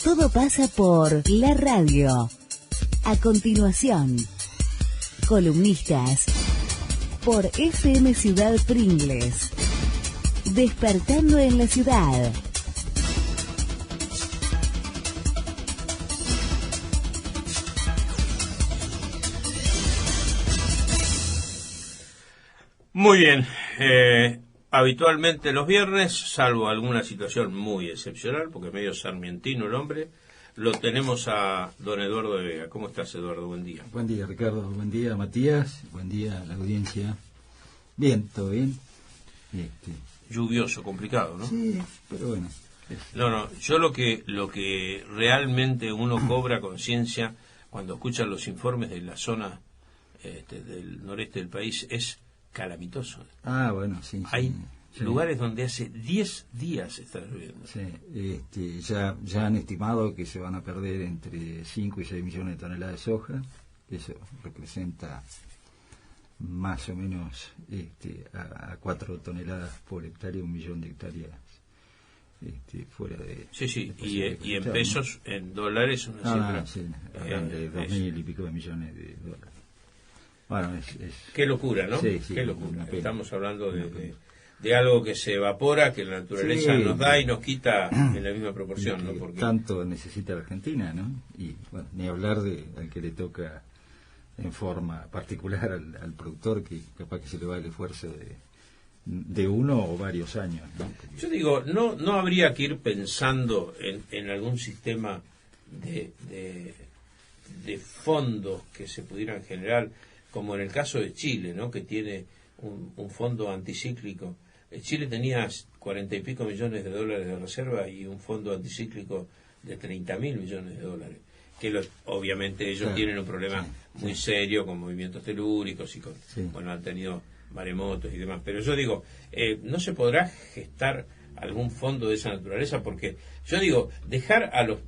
Todo pasa por la radio. A continuación, columnistas por FM Ciudad Pringles. Despertando en la ciudad. Muy bien. Habitualmente los viernes, salvo alguna situación muy excepcional, porque es medio sarmientino el hombre, lo tenemos a don Eduardo de Vega. ¿Cómo estás, Eduardo? Buen día. Buen día, Ricardo. Buen día, Matías. Buen día a la audiencia. Bien, todo bien. Lluvioso, complicado, ¿no? Sí, pero bueno. No, yo lo que realmente uno cobra conciencia cuando escucha los informes de la zona del noreste del país es calamitoso. Ah, bueno, sí. Hay sí. lugares donde hace 10 días está lloviendo. Sí, ya han estimado que se van a perder entre 5 y 6 millones de toneladas de soja. Eso representa más o menos a 4 toneladas por hectárea, 1 millón de hectáreas fuera de... Sí, y en pesos, ¿no? En dólares, una cifra... hablan de 2.000 y pico de millones de dólares. Bueno, qué locura, ¿no? Sí, qué locura. Estamos hablando de algo que se evapora, que la naturaleza nos da y nos quita en la misma proporción, ¿no? Porque tanto necesita la Argentina, ¿no? Y bueno, ni hablar al que le toca en forma particular al productor, que capaz que se le va el esfuerzo de uno o varios años, ¿no? Porque... Yo digo, no habría que ir pensando en algún sistema de fondos que se pudieran generar, como en el caso de Chile, ¿no? Que tiene un fondo anticíclico. Chile tenía 40 y pico millones de dólares de reserva y un fondo anticíclico de 30.000 millones de dólares. Que obviamente ellos tienen un problema muy serio con movimientos telúricos y bueno, han tenido maremotos y demás. Pero yo digo, ¿no se podrá gestar algún fondo de esa naturaleza? Porque yo digo, dejar a los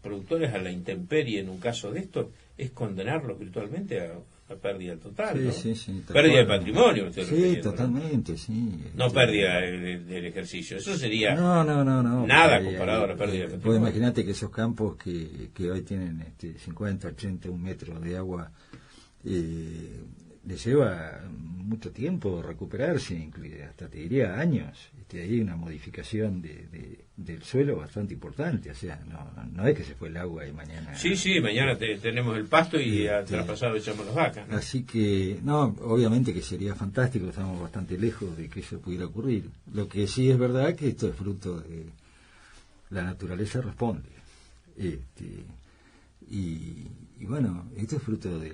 productores a la intemperie en un caso de esto es condenarlos virtualmente a pérdida total, ¿no? Sí, pérdida de patrimonio, sí, totalmente, ¿no? Sí. No pérdida del ejercicio, eso sería no, nada comparado a la pérdida de patrimonio. Pues imagínate que esos campos que hoy tienen 50, 80, 1 metro de agua, les lleva mucho tiempo recuperarse, hasta te diría años. Hay una modificación del suelo bastante importante, o sea, no es que se fue el agua y mañana... Sí, mañana tenemos el pasto y traspasado echamos las vacas, ¿no? Así que, obviamente que sería fantástico, estamos bastante lejos de que eso pudiera ocurrir. Lo que sí es verdad que esto es fruto de... La naturaleza responde. Y bueno, esto es fruto de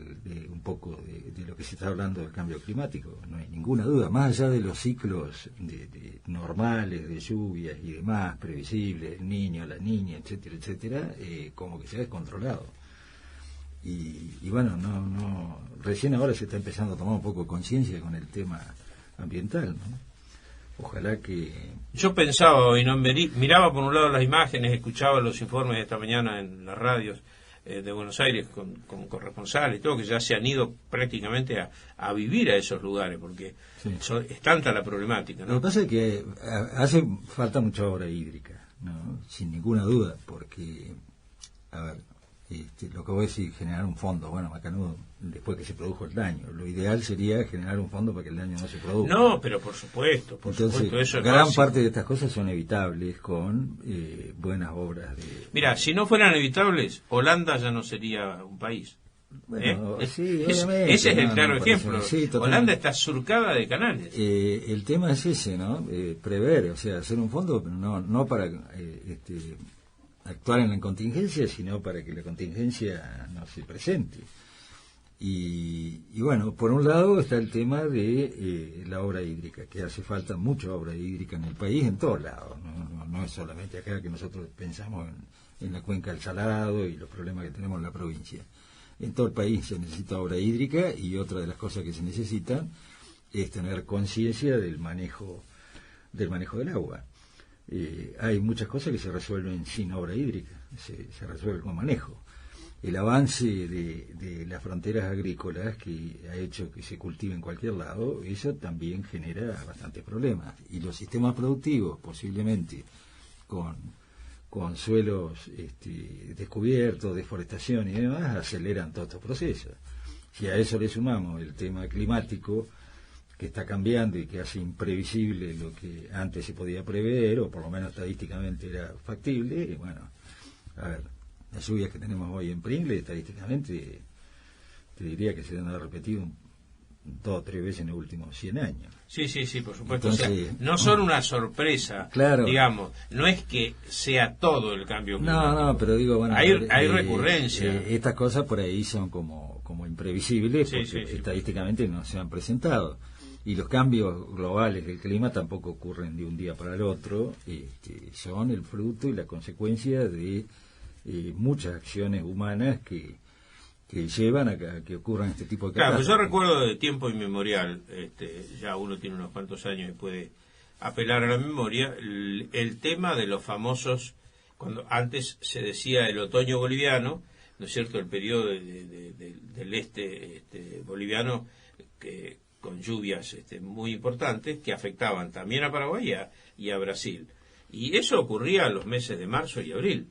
un poco de lo que se está hablando del cambio climático, no hay ninguna duda, más allá de los ciclos normales de lluvias y demás, previsibles, el niño, la niña, etcétera, como que se ha descontrolado. Y bueno, recién ahora se está empezando a tomar un poco de conciencia con el tema ambiental, ¿no? Ojalá que... Yo pensaba hoy, ¿no? Miraba por un lado las imágenes, escuchaba los informes de esta mañana en las radios de Buenos Aires con corresponsales y todo, que ya se han ido prácticamente a vivir a esos lugares, porque es tanta la problemática, ¿no? Lo que pasa es que hace falta mucha obra hídrica, ¿no? Sin ninguna duda, porque, a ver, lo que voy a decir, generar un fondo, bueno, macanudo, después que se produjo el daño. Lo ideal sería generar un fondo para que el daño no se produzca. No, pero por supuesto, eso es gran parte de estas cosas son evitables con buenas obras de... Mira, si no fueran evitables, Holanda ya no sería un país. Bueno, sí, obviamente. Ese es el claro ejemplo. Sí, Holanda está surcada de canales. El tema es ese, ¿no? Prever, o sea, hacer un fondo, pero no para... actuar en la contingencia, sino para que la contingencia no se presente. Y bueno, por un lado está el tema de la obra hídrica, que hace falta mucha obra hídrica en el país, en todos lados, no es solamente acá que nosotros pensamos en la cuenca del Salado y los problemas que tenemos en la provincia. En todo el país se necesita obra hídrica, y otra de las cosas que se necesitan es tener conciencia del manejo del agua. Hay muchas cosas que se resuelven sin obra hídrica, se resuelve con manejo. El avance de las fronteras agrícolas, que ha hecho que se cultive en cualquier lado, eso también genera bastantes problemas. Y los sistemas productivos, posiblemente con con suelos descubiertos, deforestación y demás, aceleran todos estos procesos. Si a eso le sumamos el tema climático, que está cambiando y que hace imprevisible lo que antes se podía prever, o por lo menos estadísticamente era factible, y bueno, a ver, las lluvias que tenemos hoy en Pringle, estadísticamente, te diría que se han repetido 2 o 3 veces en los últimos 100 años. Sí, por supuesto. Entonces, o sea, no son una sorpresa, claro, digamos. No es que sea todo el cambio climático. No, pero digo, bueno, hay recurrencia. Estas cosas por ahí son como imprevisibles, porque estadísticamente no se han presentado. Y los cambios globales del clima tampoco ocurren de un día para el otro, son el fruto y la consecuencia de muchas acciones humanas que llevan a que ocurran este tipo de catástrofes. Claro, pues yo recuerdo de tiempo inmemorial, ya uno tiene unos cuantos años y puede apelar a la memoria, el tema de los famosos, cuando antes se decía el otoño boliviano, ¿no es cierto?, el periodo del este boliviano, que con lluvias muy importantes que afectaban también a Paraguay y a Brasil. Y eso ocurría en los meses de marzo y abril.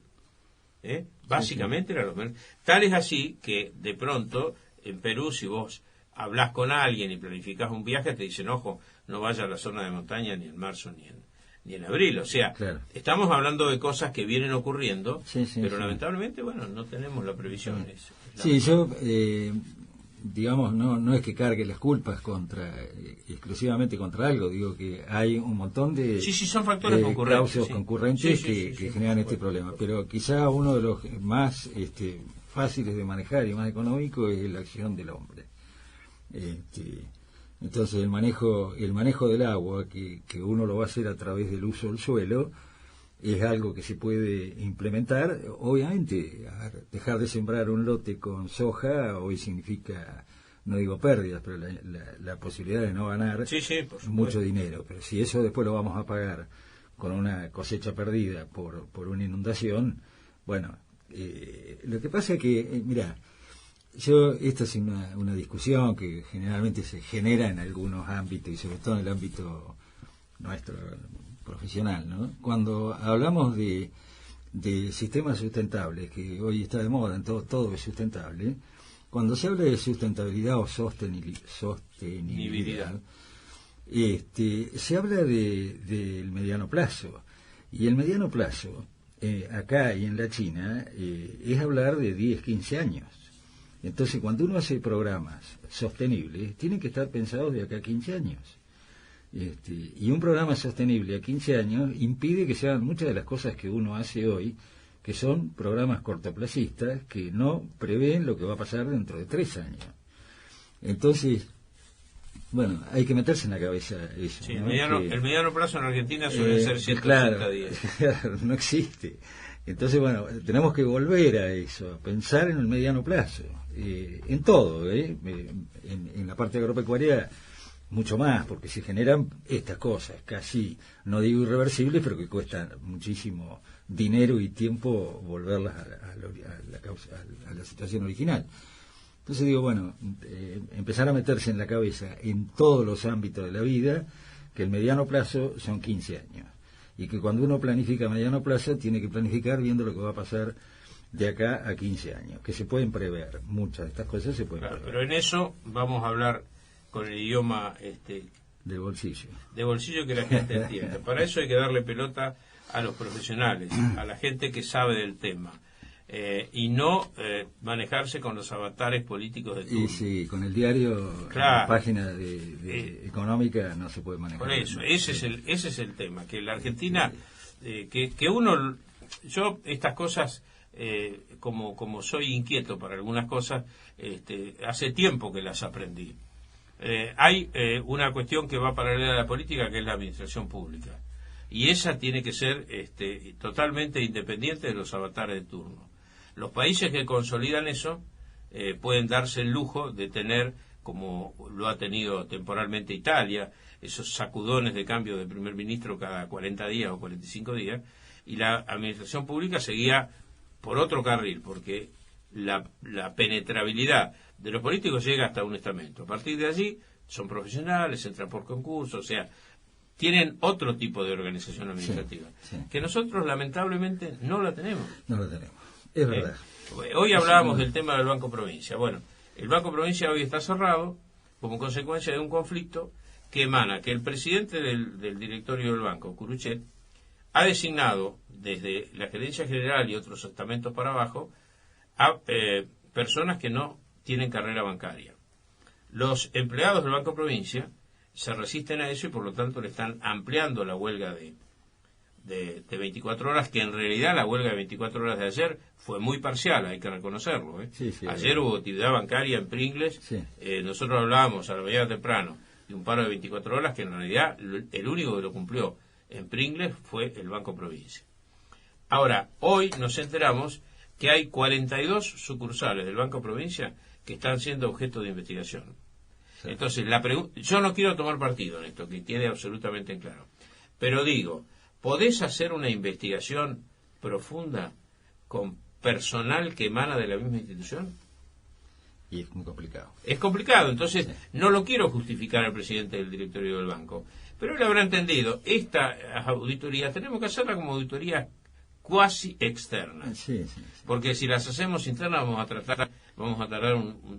Básicamente eran los meses. Tal es así que de pronto en Perú, si vos hablás con alguien y planificás un viaje, te dicen, ojo, no vaya a la zona de montaña ni en marzo ni en abril. O sea, claro, estamos hablando de cosas que vienen ocurriendo, pero lamentablemente, bueno, no tenemos la previsión. Yo, digamos, no es que cargue las culpas exclusivamente contra algo, digo que hay un montón de son factores concurrentes, concurrentes que generan este problema, pero quizá uno de los más fáciles de manejar y más económico es la acción del hombre. Entonces el manejo del agua, que uno lo va a hacer a través del uso del suelo, es algo que se puede implementar. Obviamente, dejar de sembrar un lote con soja hoy significa, no digo pérdidas, pero la posibilidad de no ganar mucho dinero. Pero si eso después lo vamos a pagar con una cosecha perdida por una inundación, bueno, lo que pasa es que, mira, esta es una discusión que generalmente se genera en algunos ámbitos, y sobre todo en el ámbito nuestro profesional, ¿no? Cuando hablamos de sistemas sustentables, que hoy está de moda, todo es sustentable, cuando se habla de sustentabilidad o sostenibilidad, se habla del mediano plazo, y el mediano plazo, acá y en la China, es hablar de 10, 15 años. Entonces, cuando uno hace programas sostenibles, tienen que estar pensados de acá a 15 años. Y un programa sostenible a 15 años impide que se hagan muchas de las cosas que uno hace hoy, que son programas cortoplacistas que no prevén lo que va a pasar dentro de 3 años. Entonces, bueno, hay que meterse en la cabeza eso. Sí, ¿no? El mediano plazo en Argentina suele ser 180 días. Claro, no existe. Entonces, bueno, tenemos que volver a eso, a pensar en el mediano plazo, en todo, en la parte agropecuaria mucho más, porque se generan estas cosas, casi, no digo irreversibles, pero que cuestan muchísimo dinero y tiempo volverlas a la situación original. Entonces digo, bueno, empezar a meterse en la cabeza en todos los ámbitos de la vida que el mediano plazo son 15 años. Y que cuando uno planifica a mediano plazo, tiene que planificar viendo lo que va a pasar de acá a 15 años, que se pueden prever, muchas de estas cosas se pueden prever. Pero en eso vamos a hablar con el idioma de bolsillo. De bolsillo que la gente entienda. Para eso hay que darle pelota a los profesionales, a la gente que sabe del tema. Y no manejarse con los avatares políticos de turno. Y sí, con el diario, la página de económica no se puede manejar. Por eso, ese es el tema, que la Argentina, que uno, yo estas cosas, como soy inquieto para algunas cosas, hace tiempo que las aprendí. Hay una cuestión que va paralela a la política, que es la administración pública. Y esa tiene que ser totalmente independiente de los avatares de turno. Los países que consolidan eso pueden darse el lujo de tener, como lo ha tenido temporalmente Italia, esos sacudones de cambio de primer ministro cada 40 días o 45 días, y la administración pública seguía por otro carril, porque la penetrabilidad de los políticos llega hasta un estamento. A partir de allí son profesionales, entran por concurso, o sea, tienen otro tipo de organización administrativa, que nosotros lamentablemente no la tenemos. No la tenemos, es verdad. Hoy hablábamos del tema del Banco Provincia. Bueno, el Banco Provincia hoy está cerrado como consecuencia de un conflicto que emana que el presidente del directorio del banco, Curuchet, ha designado desde la gerencia general y otros estamentos para abajo a personas que no tienen carrera bancaria. Los empleados del Banco Provincia se resisten a eso y por lo tanto le están ampliando la huelga de 24 horas, que en realidad la huelga de 24 horas de ayer fue muy parcial, hay que reconocerlo. Ayer hubo actividad bancaria en Pringles, nosotros hablábamos a la mañana temprano de un paro de 24 horas que en realidad el único que lo cumplió en Pringles fue el Banco Provincia. Ahora, hoy nos enteramos que hay 42 sucursales del Banco Provincia que están siendo objeto de investigación. Entonces, yo no quiero tomar partido en esto, que quede absolutamente en claro. Pero digo, ¿podés hacer una investigación profunda con personal que emana de la misma institución? Y es muy complicado. Es complicado, entonces no lo quiero justificar al presidente del directorio del banco. Pero él habrá entendido, estas auditorías tenemos que hacerlas como auditorías cuasi externas. Porque si las hacemos internas vamos a tardar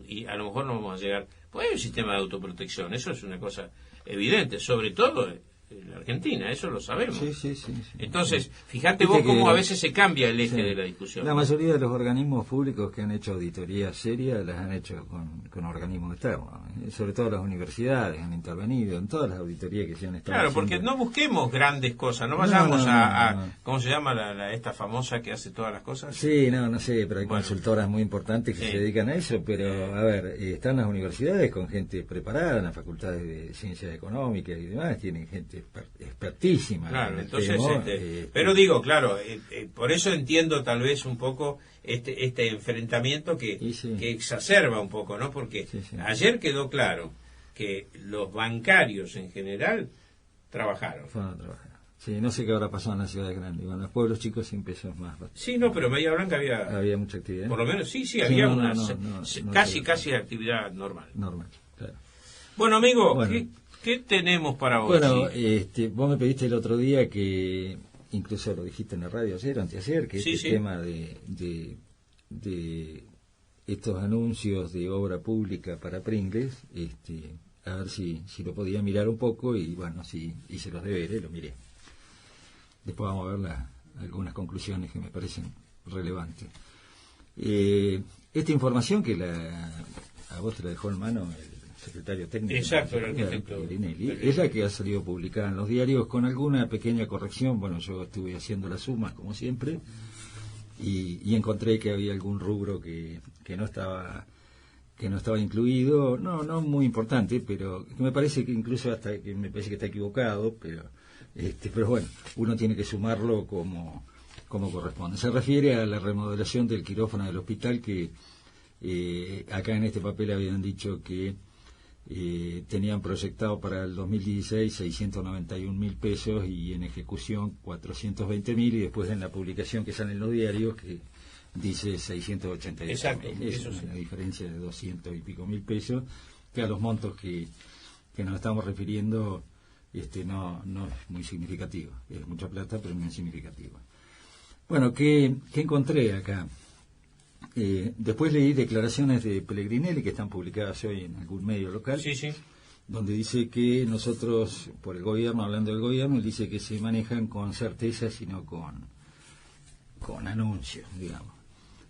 y a lo mejor no vamos a llegar. Pues hay un sistema de autoprotección, eso es una cosa evidente, sobre todo en la Argentina, eso lo sabemos. Entonces, fíjate vos cómo a veces se cambia el eje de la discusión. La mayoría de los organismos públicos que han hecho auditorías serias las han hecho con organismos externos. Sobre todo las universidades han intervenido en todas las auditorías que se han estado haciendo. Porque no busquemos grandes cosas, no vayamos a ¿cómo se llama esta famosa que hace todas las cosas? No sé, pero hay consultoras muy importantes que se dedican a eso, pero a ver, están las universidades con gente preparada, en las facultades de ciencias económicas y demás, tienen gente expertísima. Claro, entonces, pero digo, claro, por eso entiendo tal vez un poco este enfrentamiento que exacerba un poco, ¿no? Porque ayer quedó claro que los bancarios en general trabajaron. Fueron a trabajar. No sé qué habrá pasado en las ciudades grandes. En los pueblos chicos siempre son más. Pero en Bahía Blanca había mucha actividad. Por lo menos, había una casi actividad normal. Claro. Bueno, amigo, ¿qué tenemos para hoy? Bueno, vos me pediste el otro día que, incluso lo dijiste en la radio ayer, anteayer, que tema de estos anuncios de obra pública para Pringles, a ver si lo podía mirar un poco y bueno, si hice los deberes, lo miré. Después vamos a ver algunas conclusiones que me parecen relevantes. Esta información que a vos te la dejó en mano el secretario técnico. Exacto, el arquitecto. Es la que ha salido publicada en los diarios con alguna pequeña corrección. Bueno, yo estuve haciendo las sumas como siempre y encontré que había algún rubro que no estaba incluido, no muy importante, pero que me parece que incluso me parece que está equivocado, pero bueno, uno tiene que sumarlo como corresponde. Se refiere a la remodelación del quirófano del hospital que acá en este papel habían dicho que tenían proyectado para el 2016 691.000 pesos y en ejecución 420.000 y después en la publicación que sale en los diarios que dice 688.000. Exacto, es una diferencia de 200 y pico mil pesos que a los montos que nos estamos refiriendo no es muy significativo. Es mucha plata, pero no es significativa. Bueno, ¿qué encontré acá? Después leí declaraciones de Pellegrinelli que están publicadas hoy en algún medio local, donde dice que nosotros, por el gobierno, hablando del gobierno, él dice que se manejan con certeza, sino con anuncios, digamos.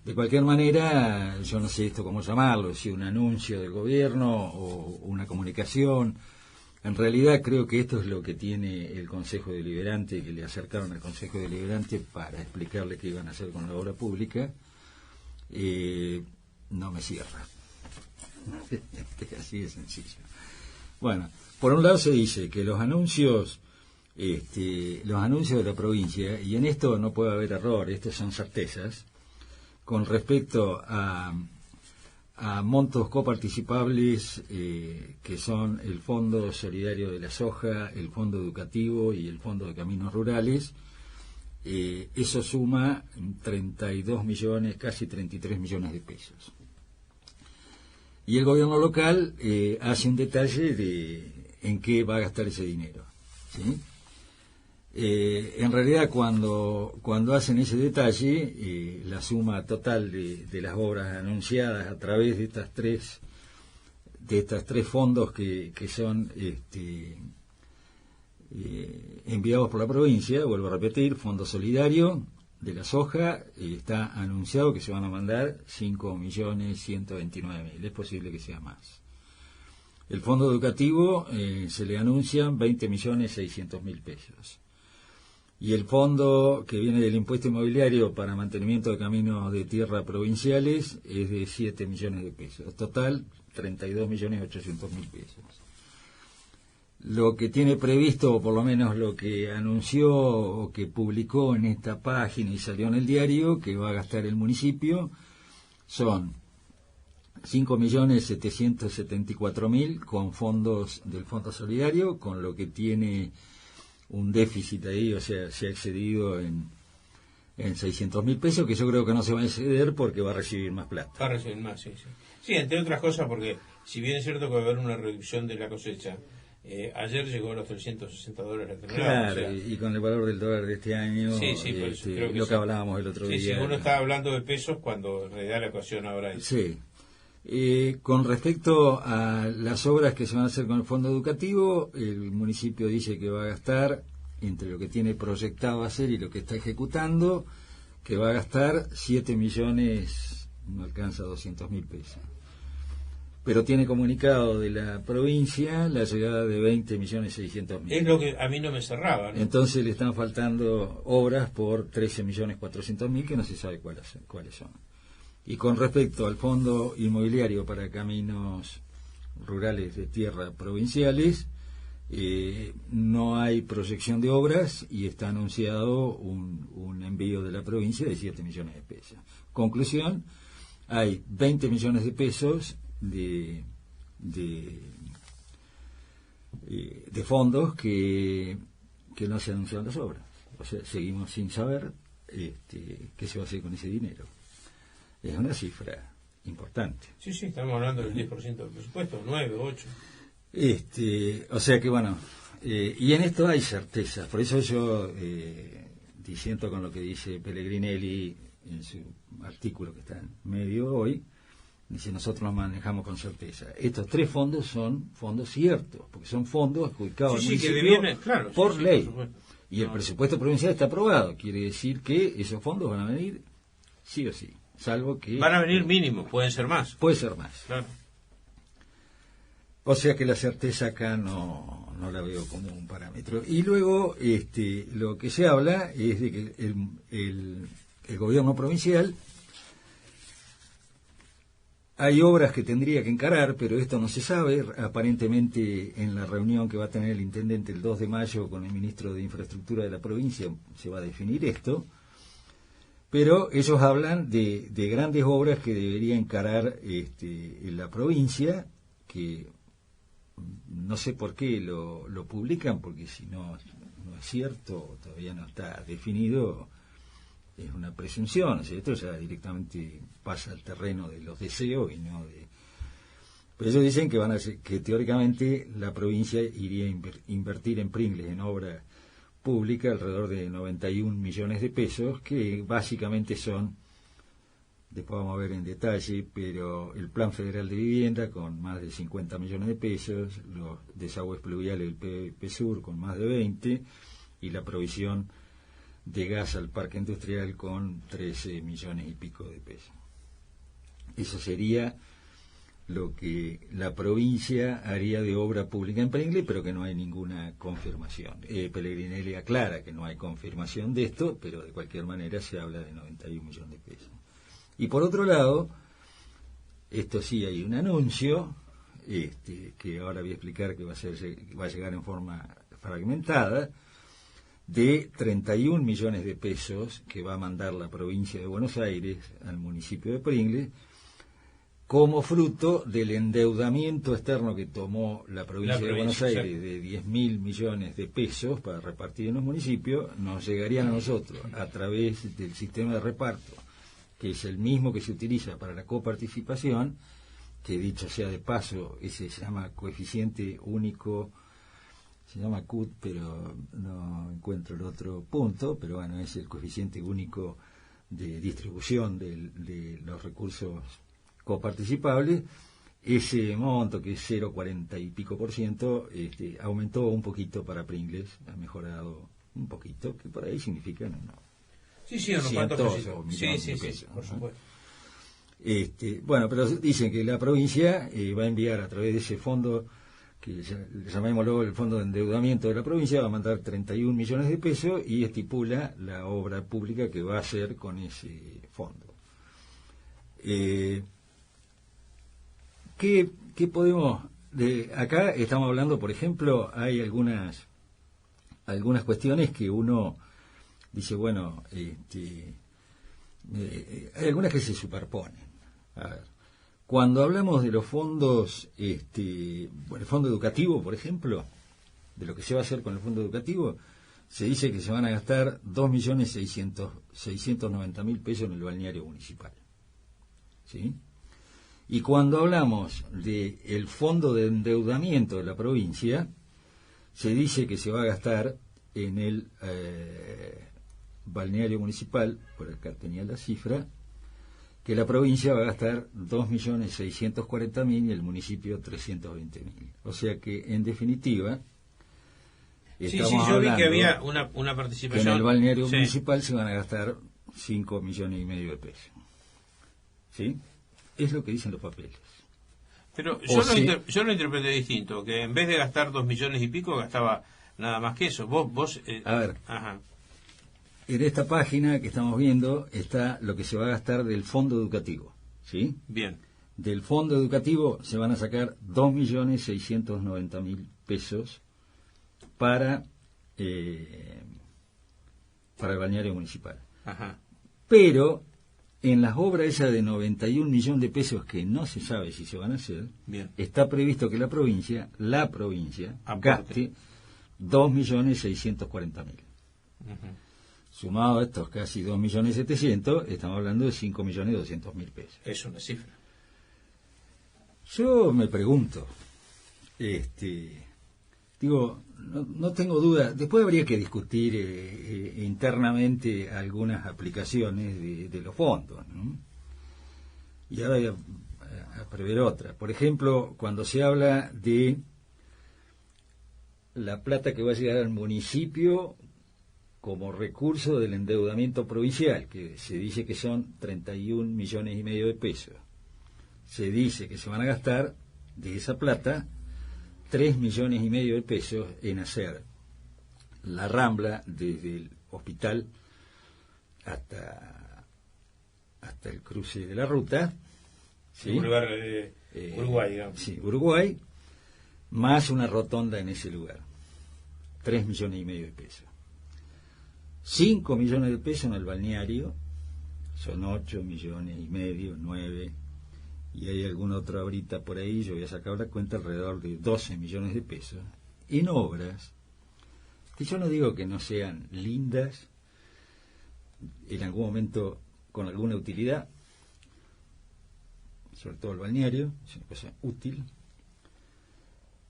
De cualquier manera, yo no sé esto cómo llamarlo, si un anuncio del gobierno o una comunicación. En realidad creo que esto es lo que tiene el Consejo Deliberante, que le acercaron al Consejo Deliberante para explicarle qué iban a hacer con la obra pública. No me cierra. Así de sencillo. Bueno, por un lado se dice que los anuncios de la provincia, y en esto no puede haber error, estos son certezas, con respecto a montos coparticipables que son el Fondo Solidario de la Soja, el Fondo Educativo y el Fondo de Caminos Rurales. Eso suma 32 millones, casi 33 millones de pesos. Y el gobierno local hace un detalle de en qué va a gastar ese dinero. ¿sí? En realidad cuando hacen ese detalle, la suma total de las obras anunciadas a través de estas tres fondos que son enviados por la provincia, vuelvo a repetir, Fondo Solidario de la soja, está anunciado que se van a mandar 5.129.000, es posible que sea más. El Fondo Educativo se le anuncian 20.600.000 pesos. Y el fondo que viene del impuesto inmobiliario para mantenimiento de caminos de tierra provinciales es de 7 millones de pesos. Total, 32.800.000 pesos. Lo que tiene previsto, o por lo menos lo que anunció o que publicó en esta página y salió en el diario, que va a gastar el municipio, son 5.774.000 con fondos del Fondo Solidario, con lo que tiene un déficit ahí, o sea, se ha excedido en 600.000 pesos, que yo creo que no se va a exceder porque va a recibir más plata. Va a recibir más, sí. Sí, entre otras cosas, porque si bien es cierto que va a haber una reducción de la cosecha, ayer llegó a los $360 la tonelada. Claro, o sea, y con el valor del dólar de este año, creo que lo que hablábamos el otro día. Sí, uno estaba hablando de pesos cuando en realidad la ecuación ahora es... Sí. Con respecto a las obras que se van a hacer con el fondo educativo, el municipio dice que va a gastar, entre lo que tiene proyectado hacer y lo que está ejecutando, que va a gastar 7 millones, no alcanza 200.000 pesos. Pero tiene comunicado de la provincia la llegada de 20.600.000. Es lo que a mí no me cerraba, ¿no? Entonces le están faltando obras por 13.400.000 que no se sabe cuáles son. Y con respecto al Fondo Inmobiliario para Caminos Rurales de Tierra Provinciales, no hay proyección de obras y está anunciado un envío de la provincia de 7 millones de pesos. Conclusión, hay 20 millones de pesos de fondos que no se anunciaron las obras. O sea, seguimos sin saber qué se va a hacer con ese dinero. Es una cifra importante. Sí, estamos hablando del 10% del presupuesto, 9, 8. O sea que bueno, y en esto hay certeza. Por eso yo disiento con lo que dice Pellegrinelli en su artículo que está en medio hoy. Dice, nosotros lo manejamos con certeza. Estos tres fondos son fondos ciertos, porque son fondos adjudicados al municipio por ley. Por y el presupuesto provincial está aprobado. Quiere decir que esos fondos van a venir sí o sí. Salvo que van a venir mínimos, pueden ser más. Puede ser más. Claro. O sea que la certeza acá no la veo como un parámetro. Y luego lo que se habla es de que el gobierno provincial hay obras que tendría que encarar, pero esto no se sabe. Aparentemente en la reunión que va a tener el intendente el 2 de mayo con el ministro de Infraestructura de la provincia se va a definir esto. Pero ellos hablan de grandes obras que debería encarar en la provincia, que no sé por qué lo publican, porque si no es cierto, todavía no está definido, es una presunción, esto ya directamente pasa al terreno de los deseos y no de... Pero ellos dicen que teóricamente la provincia iría a invertir en Pringles, en obras pública, alrededor de 91 millones de pesos, que básicamente son, después vamos a ver en detalle, pero el Plan Federal de Vivienda con más de 50 millones de pesos, los desagües pluviales del PVP Sur con más de 20, y la provisión de gas al parque industrial con 13 millones y pico de pesos. Eso sería lo que la provincia haría de obra pública en Pringles, pero que no hay ninguna confirmación. Pellegrinelli aclara que no hay confirmación de esto, pero de cualquier manera se habla de 91 millones de pesos. Y por otro lado, esto sí hay un anuncio, que ahora voy a explicar que va a llegar en forma fragmentada, de 31 millones de pesos que va a mandar la provincia de Buenos Aires al municipio de Pringles, como fruto del endeudamiento externo que tomó la provincia de Buenos Aires de 10.000 millones de pesos para repartir en los municipios, nos llegarían a nosotros a través del sistema de reparto, que es el mismo que se utiliza para la coparticipación, que dicho sea de paso, ese se llama coeficiente único se llama CUT, pero no encuentro el otro punto, pero bueno, es el coeficiente único de distribución de los recursos coparticipables. Ese monto, que es 0,40 y pico por ciento, aumentó un poquito para Pringles, ha mejorado un poquito, que por ahí significa unos unos cuantos pesitos. o millones de pesos, por supuesto. Bueno, pero dicen que la provincia va a enviar a través de ese fondo, que llamémoslo el fondo de endeudamiento de la provincia, va a mandar 31 millones de pesos y estipula la obra pública que va a hacer con ese fondo. ¿Qué podemos...? Acá estamos hablando, por ejemplo, hay algunas cuestiones que uno dice, bueno, hay algunas que se superponen. A ver, cuando hablamos de los fondos, el fondo educativo, por ejemplo, de lo que se va a hacer con el fondo educativo, se dice que se van a gastar 2.690.000 pesos en el balneario municipal. ¿Sí? Y cuando hablamos del fondo de endeudamiento de la provincia, se dice que se va a gastar en el balneario municipal, por acá tenía la cifra, que la provincia va a gastar 2.640.000 y el municipio 320.000. O sea que, en definitiva, estamos yo vi que hablando había una participación. que en el balneario municipal se van a gastar 5,5 millones de pesos. ¿Sí? Es lo que dicen los papeles. Pero yo lo interpreté distinto, que en vez de gastar 2 millones y pico, gastaba nada más que eso. Vos a ver, ajá. En esta página que estamos viendo está lo que se va a gastar del fondo educativo, ¿sí? Bien. Del fondo educativo se van a sacar 2.690.000 pesos para el balneario municipal. Ajá. Pero en las obras esas de 91 millones de pesos que no se sabe si se van a hacer, bien, está previsto que la provincia gaste 2.640.000. Uh-huh. Sumado a estos casi 2.700.000, estamos hablando de 5.200.000 pesos. Es una cifra. Yo me pregunto, digo, no tengo duda, después habría que discutir internamente algunas aplicaciones de los fondos, ¿no? Y ahora voy a prever otra. Por ejemplo, cuando se habla de la plata que va a llegar al municipio como recurso del endeudamiento provincial, que se dice que son 31,5 millones de pesos. Se dice que se van a gastar de esa plata 3,5 millones de pesos en hacer la Rambla desde el hospital hasta el cruce de la ruta, ¿sí? Un lugar Uruguay, digamos. Sí, Uruguay, más una rotonda en ese lugar. 3,5 millones de pesos. 5 millones de pesos en el balneario, son 8,5 millones, 9, y hay alguna otra ahorita por ahí, yo voy a sacar la cuenta, alrededor de 12 millones de pesos, en obras, que yo no digo que no sean lindas, en algún momento con alguna utilidad, sobre todo el balneario, es una cosa útil,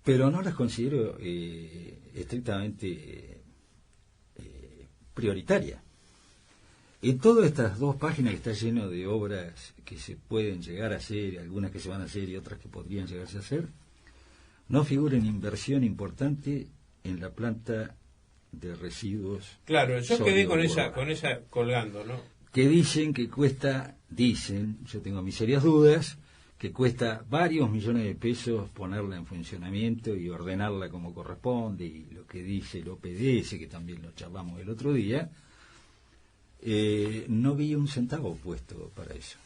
pero no las considero estrictamente prioritaria. En todas estas dos páginas que está lleno de obras que se pueden llegar a hacer, algunas que se van a hacer y otras que podrían llegarse a hacer, no figura en inversión importante en la planta de residuos. Claro, yo quedé con urbanos, esa colgando, ¿no? que dicen, yo tengo mis serias dudas, que cuesta varios millones de pesos ponerla en funcionamiento y ordenarla como corresponde, y lo que dice el OPDS, que también lo charlamos el otro día, no vi un centavo puesto para eso.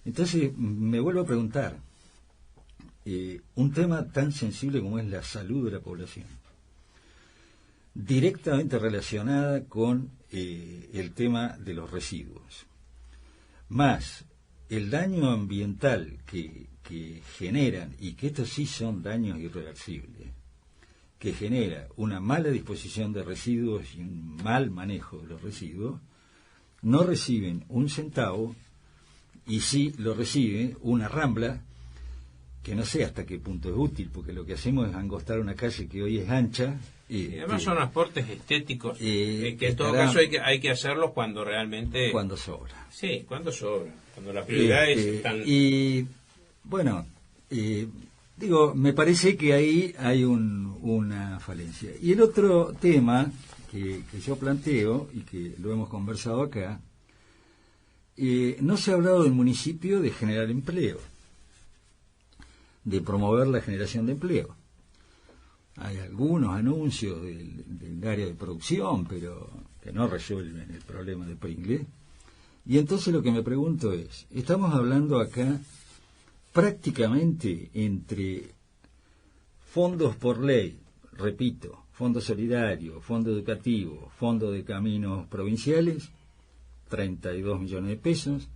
Entonces me vuelvo a preguntar, un tema tan sensible como es la salud de la población, directamente relacionada con el tema de los residuos, más el daño ambiental que generan, y que estos sí son daños irreversibles, que genera una mala disposición de residuos y un mal manejo de los residuos, no reciben un centavo, y sí lo recibe una Rambla que no sé hasta qué punto es útil, porque lo que hacemos es angostar una calle que hoy es ancha. Y además son aportes estéticos que en todo estará, caso hay que hacerlos cuando realmente... Cuando sobra. Sí, cuando sobra. Cuando la prioridad es tan... Y bueno, digo, me parece que ahí hay una falencia. Y el otro tema que yo planteo, y que lo hemos conversado acá, no se ha hablado del municipio de generar empleo, de promover la generación de empleo. Hay algunos anuncios del área de producción, pero que no resuelven el problema de Pringles. Y entonces lo que me pregunto es, estamos hablando acá prácticamente entre fondos por ley, repito, fondo solidario, fondo educativo, fondo de caminos provinciales, 32 millones de pesos,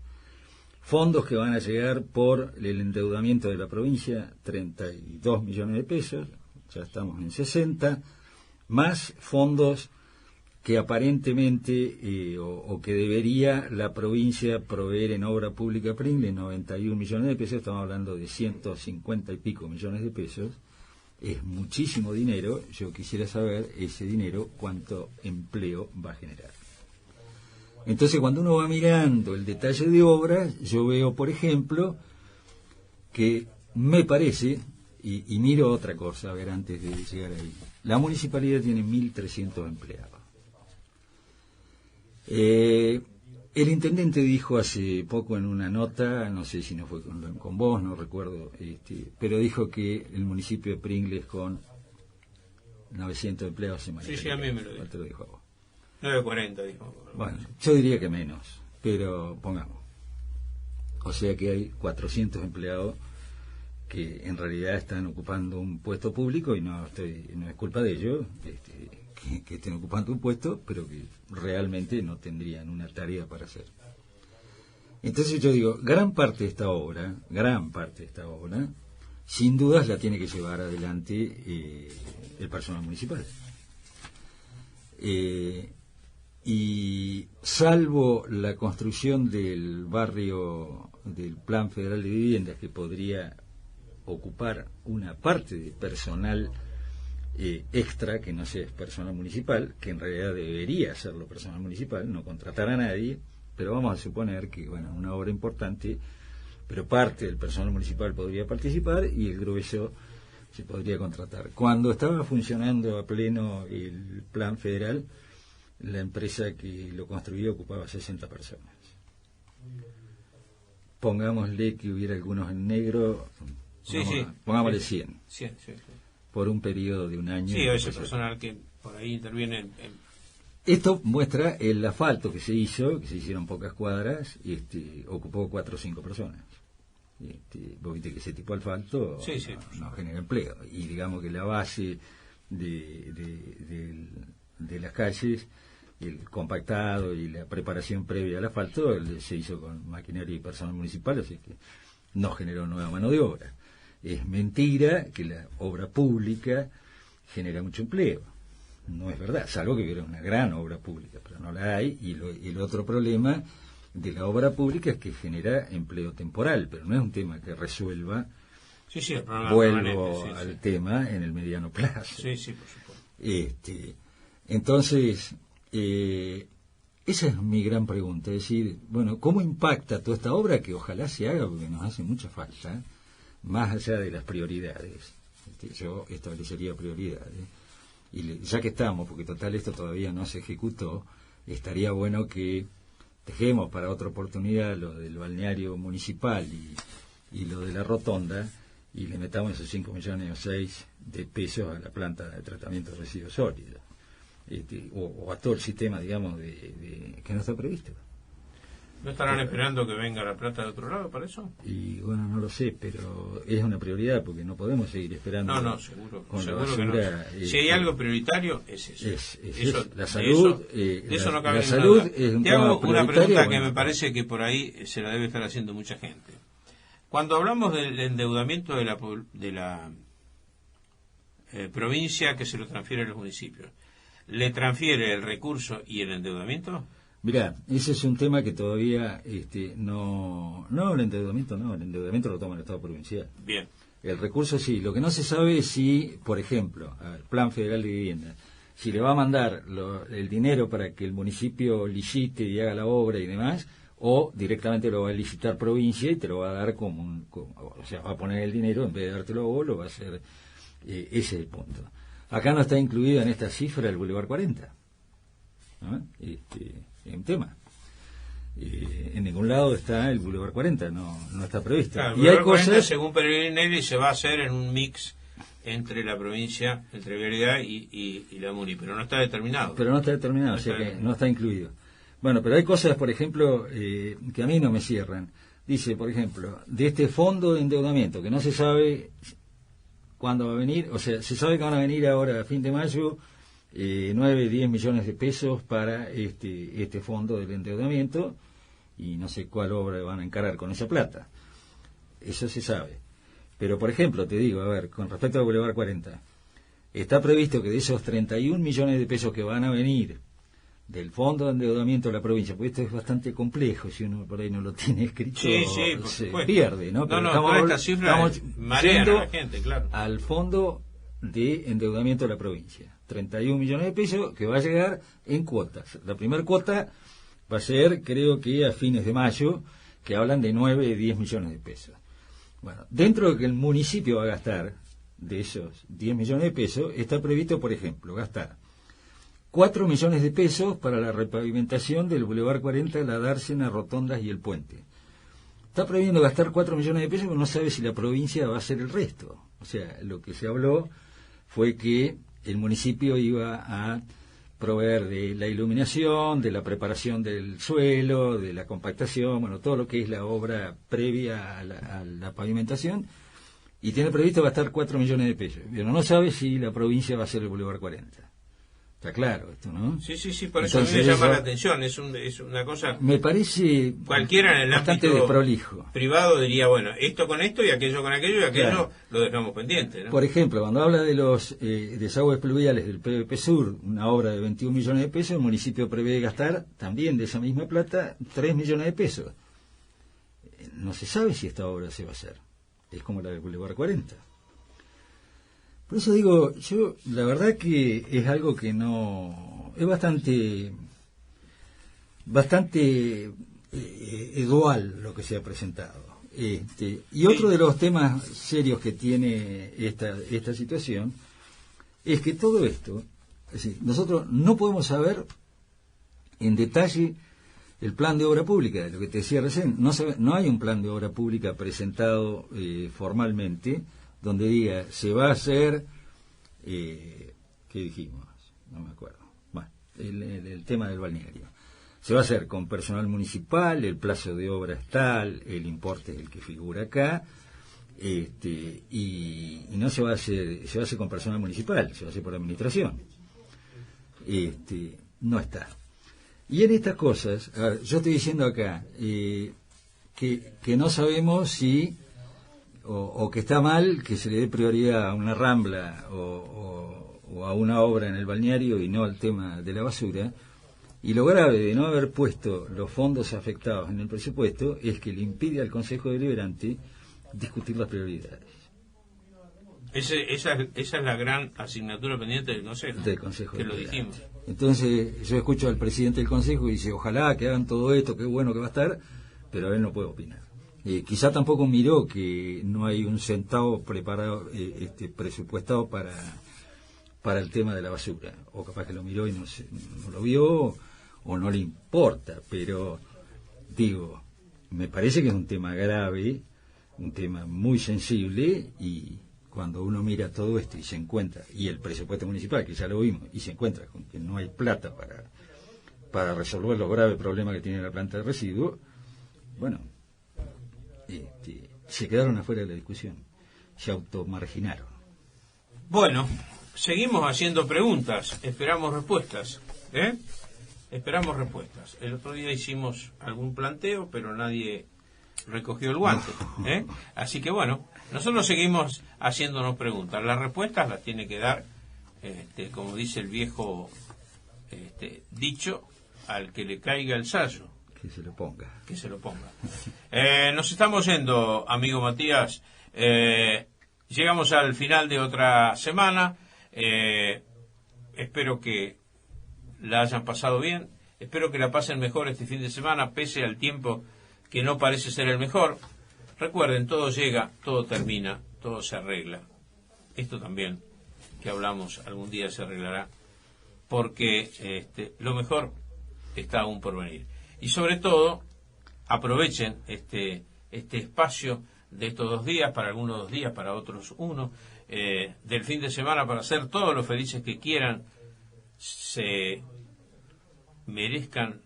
fondos que van a llegar por el endeudamiento de la provincia, 32 millones de pesos, ya estamos en 60, más fondos que aparentemente o que debería la provincia proveer en obra pública Pringles, 91 millones de pesos, estamos hablando de 150 y pico millones de pesos, es muchísimo dinero. Yo quisiera saber ese dinero cuánto empleo va a generar. Entonces, cuando uno va mirando el detalle de obras, yo veo, por ejemplo, que me parece, y miro otra cosa, a ver, antes de llegar ahí, la municipalidad tiene 1.300 empleados. El intendente dijo hace poco en una nota, no sé si no fue con vos, no recuerdo, pero dijo que el municipio de Pringles con 900 empleados se maneja. Sí, a mí me lo dijo. ¿Te lo dijo a vos? 940 dijo. Bueno, yo diría que menos, pero pongamos. O sea que hay 400 empleados que en realidad están ocupando un puesto público y no es culpa de ellos que estén ocupando un puesto, pero que realmente no tendrían una tarea para hacer. Entonces yo digo, gran parte de esta obra, sin dudas la tiene que llevar adelante el personal municipal. Y salvo la construcción del barrio del Plan Federal de Viviendas, que podría ocupar una parte de personal extra, que no sea personal municipal, que en realidad debería serlo personal municipal, no contratar a nadie, pero vamos a suponer que, bueno, una obra importante, pero parte del personal municipal podría participar y el grueso se podría contratar. Cuando estaba funcionando a pleno el Plan Federal, la empresa que lo construyó ocupaba 60 personas. Pongámosle que hubiera algunos en negro, pongámosle 100. 100, sí. Por un periodo de un año. Sí, ese personal que por ahí interviene Esto muestra el asfalto que se hicieron pocas cuadras, ocupó 4 o 5 personas. Vos viste que ese tipo de asfalto no genera empleo. Y digamos que la base de las calles, el compactado y la preparación previa al asfalto se hizo con maquinaria y personal municipal, así que no generó nueva mano de obra. Es mentira que la obra pública genera mucho empleo. No es verdad, salvo que hubiera una gran obra pública, pero no la hay. Y el otro problema de la obra pública es que genera empleo temporal, pero no es un tema que resuelva. El problema vuelvo al tema en el mediano plazo. Sí, por supuesto. Entonces, esa es mi gran pregunta, es decir, bueno, ¿cómo impacta toda esta obra que ojalá se haga porque nos hace mucha falta, más allá de las prioridades? Yo establecería prioridades. Y ya que estamos, porque total esto todavía no se ejecutó, estaría bueno que dejemos para otra oportunidad lo del balneario municipal y lo de la rotonda, y le metamos esos 5 millones o 6 de pesos a la planta de tratamiento de residuos sólidos, o a todo el sistema, digamos, que no está previsto. ¿No estarán esperando que venga la plata de otro lado para eso? Y bueno, no lo sé, pero es una prioridad porque no podemos seguir esperando. No, seguro la basura, que no. Si hay algo prioritario, es eso. Eso. La salud, de eso no cabe la salud es un Te hago tema una pregunta que bueno, me parece que por ahí se la debe estar haciendo mucha gente. Cuando hablamos del endeudamiento de la provincia que se lo transfiere a los municipios, ¿le transfiere el recurso y el endeudamiento? Mirá, ese es un tema que todavía el endeudamiento lo toma el Estado provincial. Bien. El recurso sí, lo que no se sabe es si, por ejemplo, al Plan Federal de Vivienda, si le va a mandar el dinero para que el municipio licite y haga la obra y demás, o directamente lo va a licitar provincia y te lo va a dar o sea, va a poner el dinero en vez de dártelo a vos, lo va a hacer, ese es el punto. Acá no está incluida en esta cifra el Boulevard 40, ¿no? Es un tema. En ningún lado está el Boulevard 40, no está previsto. Claro, y hay 40, cosas, según Pellegrini, se va a hacer en un mix entre la provincia, entre Vialidad y la MUNI, pero no está determinado. Pero no está determinado, o sea que no está incluido. Bueno, pero hay cosas, por ejemplo, que a mí no me cierran. Dice, por ejemplo, de este fondo de endeudamiento, que no se sabe cuándo va a venir, o sea, se sabe que van a venir ahora a fin de mayo 9, 10 millones de pesos para este fondo del endeudamiento, y no sé cuál obra van a encarar con esa plata. Eso se sabe. Pero, por ejemplo, te digo, a ver, con respecto al Boulevard 40, está previsto que de esos 31 millones de pesos que van a venir del fondo de endeudamiento de la provincia, porque esto es bastante complejo, si uno por ahí no lo tiene escrito, se pierde, ¿no? Pero esta cifra estamos marea a la gente, claro. Al fondo de endeudamiento de la provincia. 31 millones de pesos que va a llegar en cuotas. La primera cuota va a ser, creo que a fines de mayo, que hablan de 9, 10 millones de pesos. Bueno, dentro de lo que el municipio va a gastar de esos 10 millones de pesos, está previsto, por ejemplo, gastar 4 millones de pesos para la repavimentación del Boulevard 40, la Dársena, Rotondas y el Puente. Está previendo gastar 4 millones de pesos, pero no sabe si la provincia va a hacer el resto. O sea, lo que se habló fue que el municipio iba a proveer de la iluminación, de la preparación del suelo, de la compactación, bueno, todo lo que es la obra previa a la pavimentación, y tiene previsto gastar 4 millones de pesos. Pero no sabe si la provincia va a hacer el Boulevard 40. Está claro esto, ¿no? Sí, por eso a mí me llama la atención, es una cosa... Me parece cualquiera en el bastante ámbito desprolijo. Privado diría, bueno, esto con esto y aquello con aquello y aquello, Claro. lo dejamos pendiente, ¿no? Por ejemplo, cuando habla de los desagües pluviales del PVP Sur, una obra de 21 millones de pesos, el municipio prevé gastar también de esa misma plata 3 millones de pesos. No se sabe si esta obra se va a hacer. Es como la del Boulevard 40. Por eso digo, yo la verdad que es algo que no... es bastante dual lo que se ha presentado. Y otro de los temas serios que tiene esta situación es que todo esto, es decir, nosotros no podemos saber en detalle el plan de obra pública, lo que te decía recién, no hay un plan de obra pública presentado formalmente donde diga, se va a hacer, ¿qué dijimos? No me acuerdo. Bueno, el tema del balneario. Se va a hacer con personal municipal, el plazo de obra es tal, el importe es el que figura acá, y no se va a hacer, se va a hacer con personal municipal, se va a hacer por administración. No está. Y en estas cosas, a ver, yo estoy diciendo acá que no sabemos si o que está mal que se le dé prioridad a una rambla o a una obra en el balneario y no al tema de la basura. Y lo grave de no haber puesto los fondos afectados en el presupuesto es que le impide al Consejo Deliberante discutir las prioridades. Esa es la gran asignatura pendiente del Consejo. Que lo dijimos. Entonces yo escucho al presidente del Consejo y dice, ojalá que hagan todo esto, qué bueno que va a estar, pero él no puede opinar. Quizá tampoco miró que no hay un centavo preparado, presupuestado para el tema de la basura, o capaz que lo miró y no lo vio, o no le importa, pero digo, me parece que es un tema grave, un tema muy sensible, y cuando uno mira todo esto y se encuentra, y el presupuesto municipal, que ya lo vimos, y se encuentra con que no hay plata para resolver los graves problemas que tiene la planta de residuos, bueno, se quedaron afuera de la discusión, se automarginaron. Bueno, seguimos haciendo preguntas, esperamos respuestas, Esperamos respuestas. El otro día hicimos algún planteo, pero nadie recogió el guante, Así que bueno, nosotros seguimos haciéndonos preguntas. Las respuestas las tiene que dar, como dice el viejo dicho, al que le caiga el sayo. Que se lo ponga. Nos estamos yendo, amigo Matías. Llegamos al final de otra semana. Espero que la hayan pasado bien. Espero que la pasen mejor este fin de semana, pese al tiempo que no parece ser el mejor. Recuerden, todo llega, todo termina, todo se arregla. Esto también, que hablamos, algún día se arreglará, porque lo mejor está aún por venir. Y sobre todo, aprovechen este espacio de estos 2 días, para algunos 2 días, para otros 1, del fin de semana, para ser todos los felices que quieran, se merezcan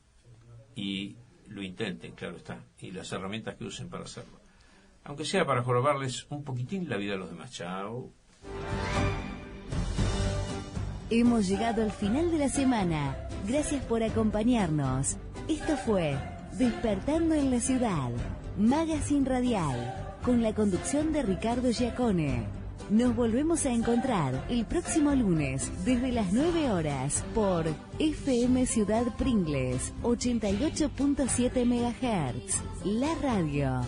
y lo intenten, claro está, y las herramientas que usen para hacerlo. Aunque sea para jorobarles un poquitín la vida a los demás. Chao. Hemos llegado al final de la semana. Gracias por acompañarnos. Esto fue Despertando en la Ciudad, Magazine Radial, con la conducción de Ricardo Giacone. Nos volvemos a encontrar el próximo lunes desde las 9 horas por FM Ciudad Pringles 88.7 MHz, la radio.